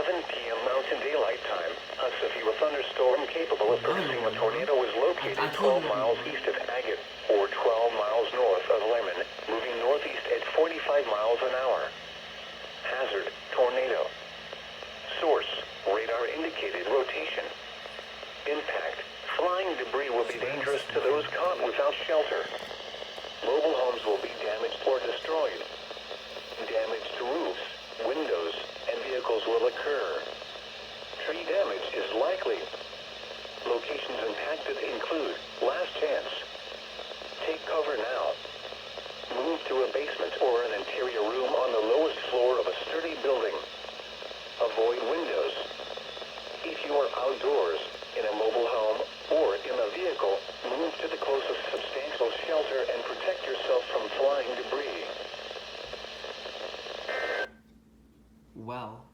7 p.m. Mountain Daylight Time, a severe thunderstorm capable of producing a tornado was located 12 miles east of Agate, or 12 miles north of Lemon, moving northeast at 45 miles an hour. Hazard, tornado. Source, radar indicated rotation. Impact, flying debris will be dangerous to those caught without shelter. Mobile homes will be damaged or destroyed. Damage to roofs, windows, and vehicles will occur. Tree damage is likely. Locations impacted include Last Chance. Take cover now. Move to a basement or an interior room on the lowest floor of a sturdy building. Avoid windows. If you are outdoors, in a mobile home, or in a vehicle, move to the closest substantial shelter and protect yourself from flying debris. Well,